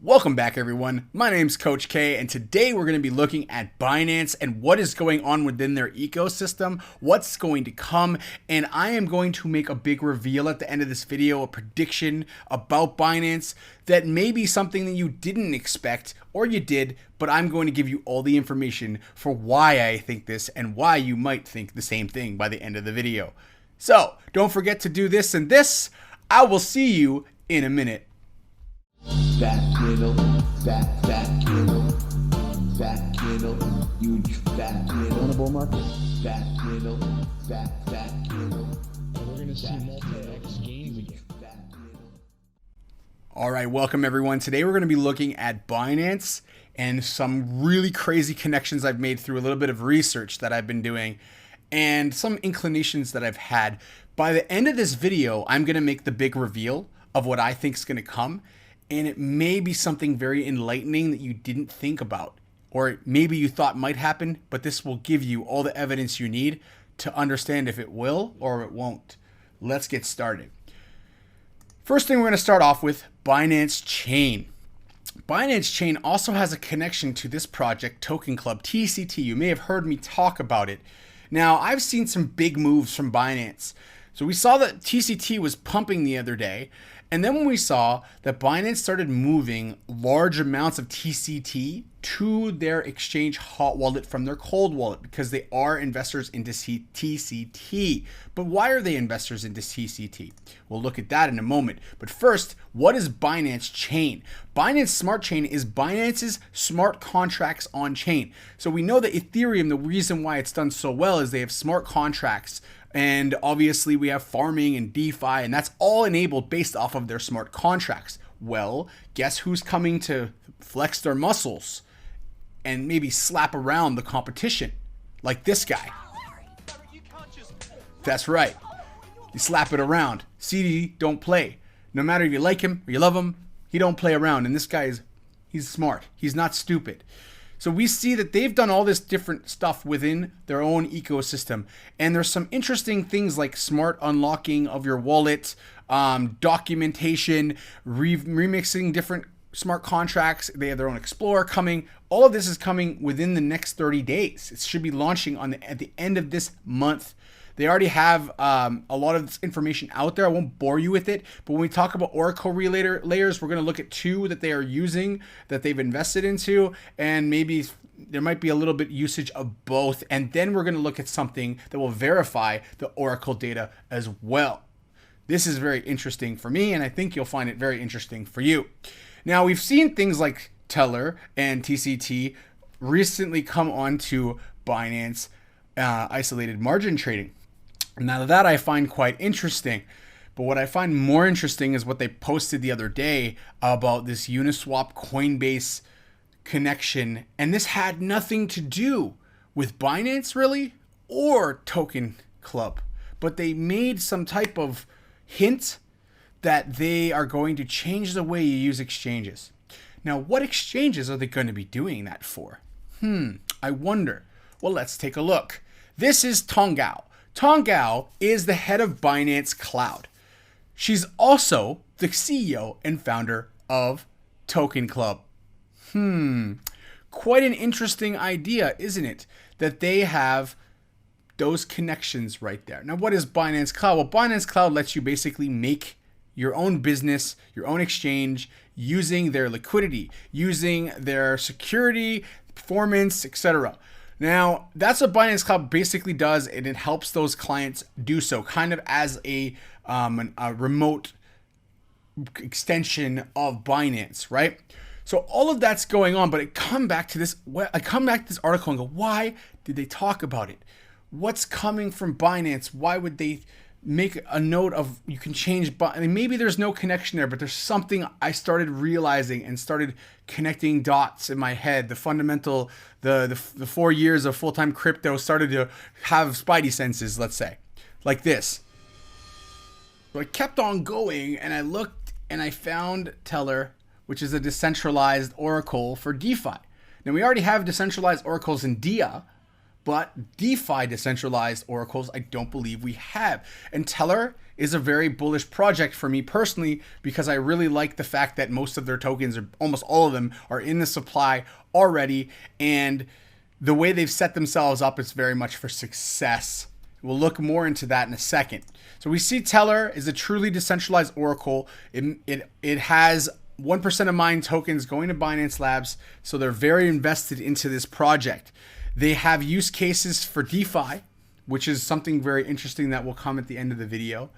Welcome back, everyone. My name's Coach K, and today we're going to be looking at Binance and what is going on within their ecosystem, what's going to come, and I am going to make a big reveal at the end of this video, a prediction about Binance that may be something that you didn't expect, or you did, but I'm going to give you all the information for why I think this and why you might think the same thing by the end of the video. So, don't forget to do this and this. I will see you in a minute. Fat kiddo, fat kiddo, huge fat kiddo. On a bull market. Fat kiddo, fat kiddo. We're going to see multi-X gains again. All right, welcome everyone. Today we're going to be looking at Binance and some really crazy connections I've made through a little bit of research that I've been doing and some inclinations that I've had. By the end of this video, I'm going to make the big reveal of what I think is going to come. And it may be something very enlightening that you didn't think about, or maybe you thought might happen, but this will give you all the evidence you need to understand if it will or it won't. Let's get started. First thing we're going to start off with Binance Chain. Binance Chain also has a connection to this project, TokenClub, TCT. You may have heard me talk about it. Now, I've seen some big moves from Binance. So we saw that TCT was pumping the other day. And then when we saw that Binance started moving large amounts of TCT to their exchange hot wallet from their cold wallet because they are investors into TCT. But why are they investors into TCT? We'll look at that in a moment. But first, what is Binance Chain? Binance Smart Chain is Binance's smart contracts on chain. So we know that Ethereum, the reason why it's done so well is they have smart contracts. And obviously we have farming and DeFi, and that's all enabled based off of their smart contracts. Well, guess who's coming to flex their muscles and maybe slap around the competition? Like this guy. That's right. You slap it around. CD don't play. No matter if you like him or you love him, he don't play around. And this guy he's smart. He's not stupid. So we see that they've done all this different stuff within their own ecosystem. And there's some interesting things like smart unlocking of your wallet, documentation, remixing different smart contracts. They have their own Explorer coming. All of this is coming within the next 30 days. It should be launching at the end of this month. They already have a lot of this information out there. I won't bore you with it. But when we talk about Oracle layers, we're going to look at two that they are using, that they've invested into, and maybe there might be a little bit usage of both. And then we're going to look at something that will verify the Oracle data as well. This is very interesting for me, and I think you'll find it very interesting for you. Now, we've seen things like Tellor and TCT recently come onto Binance isolated margin trading. Now that I find quite interesting, but what I find more interesting is what they posted the other day about this Uniswap Coinbase connection. And this had nothing to do with Binance really or TokenClub, but they made some type of hint that they are going to change the way you use exchanges. Now, what exchanges are they going to be doing that for? I wonder. Well, let's take a look. This is Tong. Tong is the head of Binance Cloud. She's also the CEO and founder of TokenClub. Quite an interesting idea, isn't it? That they have those connections right there. Now, what is Binance Cloud? Well, Binance Cloud lets you basically make your own business, your own exchange, using their liquidity, using their security, performance, etc. Now, that's what Binance Cloud basically does, and it helps those clients do so, kind of as a remote extension of Binance, right? So all of that's going on, but I come back to this article and go, why did they talk about it? What's coming from Binance? Why would they make a note of you can change? I mean, maybe there's no connection there, but there's something I started realizing and started connecting dots in my head. The fundamental, the 4 years of full-time crypto started to have spidey senses, let's say, like this. So I kept on going and I looked and I found Tellor, which is a decentralized oracle for DeFi. Now we already have decentralized oracles in DIA, but DeFi decentralized oracles, I don't believe we have. And Tellor is a very bullish project for me personally, because I really like the fact that most of their tokens, or almost all of them, are in the supply already, and the way they've set themselves up is very much for success. We'll look more into that in a second. So we see Tellor is a truly decentralized oracle. It has 1% of mine tokens going to Binance Labs, so they're very invested into this project. They have use cases for DeFi, which is something very interesting that will come at the end of the video.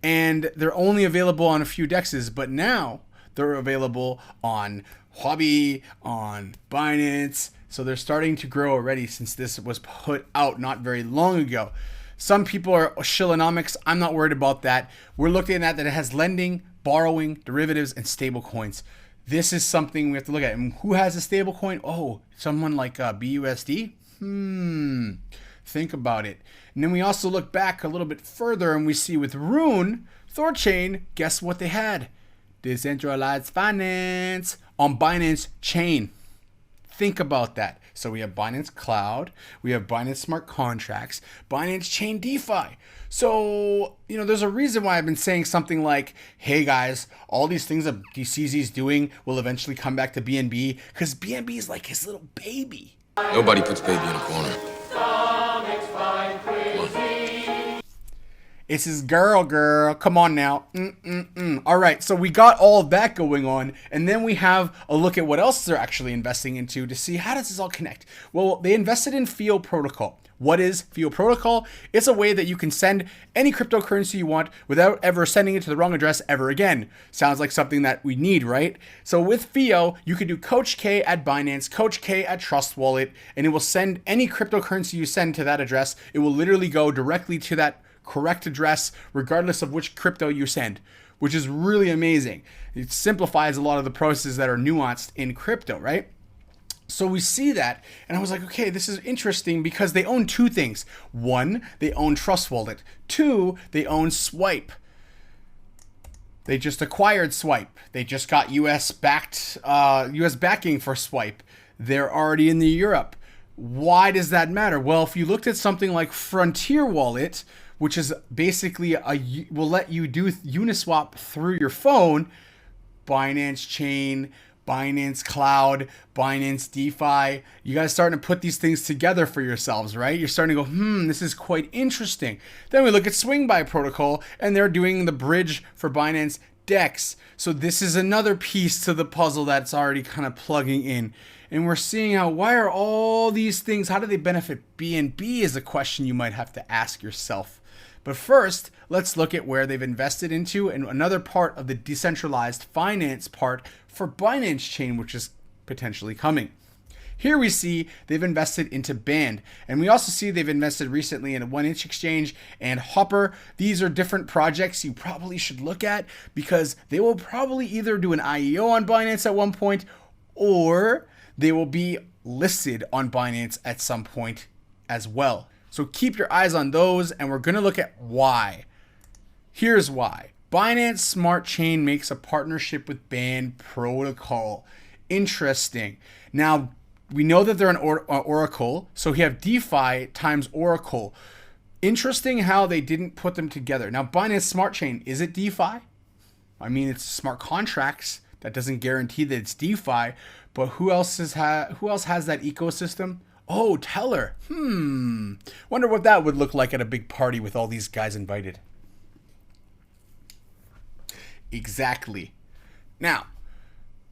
And they're only available on a few dexes, but now they're available on Huobi, on Binance. So they're starting to grow already since this was put out not very long ago. Some people are shillonomics. I'm not worried about that. We're looking at that it has lending, borrowing, derivatives, and stable coins. This is something we have to look at. And who has a stable coin? Oh, someone like BUSD? Think about it. And then we also look back a little bit further and we see with Rune, Thorchain, guess what they had? Decentralized finance on Binance Chain. Think about that. So we have Binance Cloud, we have Binance Smart Contracts, Binance Chain DeFi. So, there's a reason why I've been saying something like, hey guys, all these things that DCZ is doing will eventually come back to BNB, because BNB is like his little baby. Nobody puts baby in a corner. It's his girl. Come on now. All right, so we got all of that going on, and then we have a look at what else they're actually investing into to see how does this all connect. Well, they invested in FIO Protocol. What is FIO Protocol? It's a way that you can send any cryptocurrency you want without ever sending it to the wrong address ever again. Sounds like something that we need, right? So with FIO, you can do Coach K at Binance, Coach K at Trust Wallet, and it will send any cryptocurrency you send to that address. It will literally go directly to that correct address regardless of which crypto you send, which is really amazing. It simplifies a lot of the processes that are nuanced in crypto, right? So we see that, and I was like, okay, this is interesting because they own two things. One, they own Trust Wallet. Two, they own Swipe. They just acquired Swipe. They just got US backing for Swipe. They're already in the Europe. Why does that matter? Well, if you looked at something like Frontier Wallet, which is basically will let you do Uniswap through your phone, Binance Chain, Binance Cloud, Binance DeFi, you guys starting to put these things together for yourselves, right? You're starting to go, this is quite interesting. Then we look at Swingby Protocol, and they're doing the bridge for Binance DEX. So this is another piece to the puzzle that's already kind of plugging in. And we're seeing why are all these things, how do they benefit BNB is a question you might have to ask yourself. But first, let's look at where they've invested into and another part of the decentralized finance part for Binance Chain, which is potentially coming. Here we see they've invested into BAND, and we also see they've invested recently in a 1inch exchange and HOPR. These are different projects you probably should look at because they will probably either do an IEO on Binance at one point or they will be listed on Binance at some point as well. So keep your eyes on those, and we're going to look at why. Here's why. Binance Smart Chain makes a partnership with BAND Protocol. Interesting. Now, we know that they're an Oracle, so we have DeFi times Oracle. Interesting how they didn't put them together. Now, Binance Smart Chain, is it DeFi? I mean, it's smart contracts. That doesn't guarantee that it's DeFi, but who else has that ecosystem? Oh, Tellor. Wonder what that would look like at a big party with all these guys invited. Exactly. Now,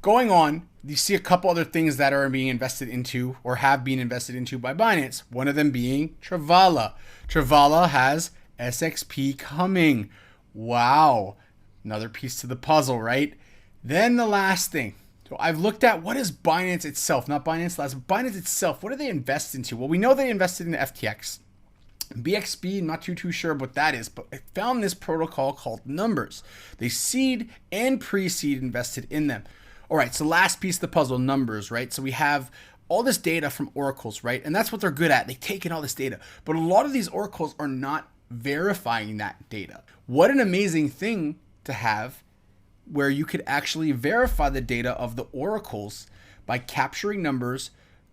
going on, you see a couple other things that are being invested into or have been invested into by Binance. One of them being Travala. Travala has SXP coming. Wow. Another piece to the puzzle, right? Then the last thing. So I've looked at what is Binance itself, not Binance Labs, but Binance itself. What do they invest into? Well, we know they invested in FTX. BXB, not too sure what that is, but I found this protocol called Numbers. They seed and pre-seed invested in them. All right, so last piece of the puzzle, Numbers, right? So we have all this data from oracles, right? And that's what they're good at. They take in all this data. But a lot of these oracles are not verifying that data. What an amazing thing to have where you could actually verify the data of the oracles by capturing numbers,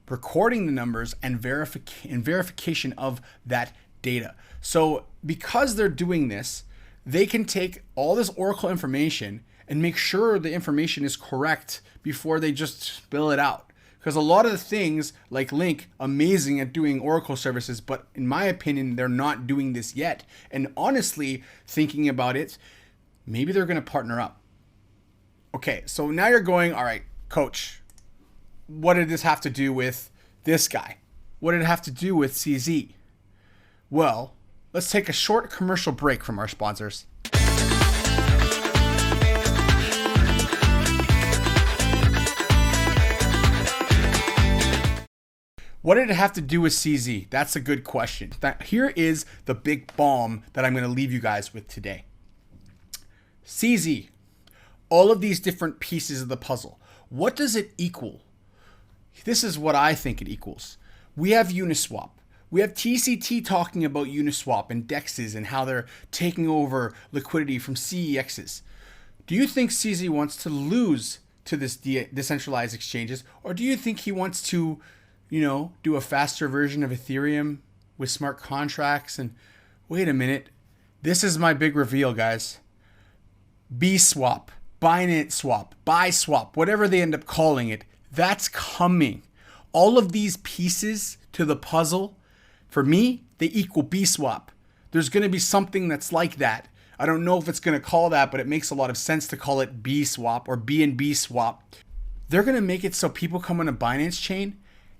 recording the numbers, and verification of that data. So because they're doing this, they can take all this Oracle information and make sure the information is correct before they just spill it out. Because a lot of the things like Link, amazing at doing Oracle services, but in my opinion, they're not doing this yet. And honestly, thinking about it, maybe they're going to partner up. Okay, so now you're going, all right, coach, what did this have to do with this guy? What did it have to do with CZ? Well, let's take a short commercial break from our sponsors. What did it have to do with CZ? That's a good question. Here is the big bomb that I'm going to leave you guys with today. CZ, all of these different pieces of the puzzle, what does it equal? This is what I think it equals. We have Uniswap. We have TCT talking about Uniswap and DEXs and how they're taking over liquidity from CEXs. Do you think CZ wants to lose to this decentralized exchanges, or do you think he wants to, do a faster version of Ethereum with smart contracts? And wait a minute, this is my big reveal, guys. Bswap, Binance Swap, Bswap, whatever they end up calling it, that's coming. All of these pieces to the puzzle, for me, they equal Bswap. There's going to be something that's like that. I don't know if it's going to call that, but it makes a lot of sense to call it Bswap or BNB swap. They're going to make it so people come on a Binance chain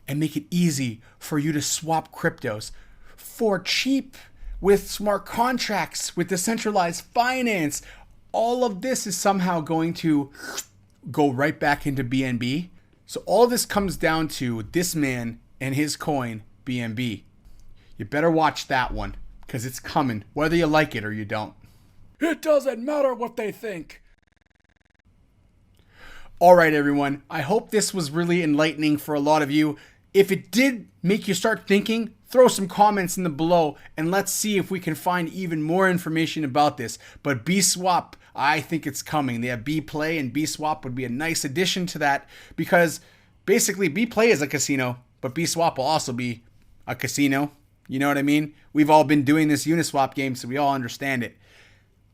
and make it easy for you to swap cryptos for cheap with smart contracts, with decentralized finance. All of this is somehow going to go right back into BNB. So all this comes down to this man and his coin, BNB. You better watch that one because it's coming, whether you like it or you don't. It doesn't matter what they think. All right, everyone. I hope this was really enlightening for a lot of you. If it did make you start thinking, throw some comments in the below and let's see if we can find even more information about this. But Bswap, I think it's coming. They have Bplay, and Bswap would be a nice addition to that because basically Bplay is a casino, but Bswap will also be a casino. You know what I mean? We've all been doing this Uniswap game, so we all understand it.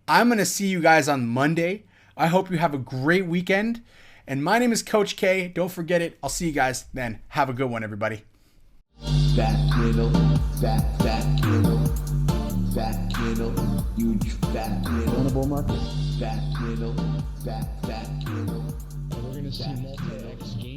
I'm going to see you guys on Monday. I hope you have a great weekend. And my name is Coach K. Don't forget it. I'll see you guys then. Have a good one, everybody. Fat middle, fat middle, huge fat middle. On a bull market. Fat middle, fat middle. We're going to see multi-X games.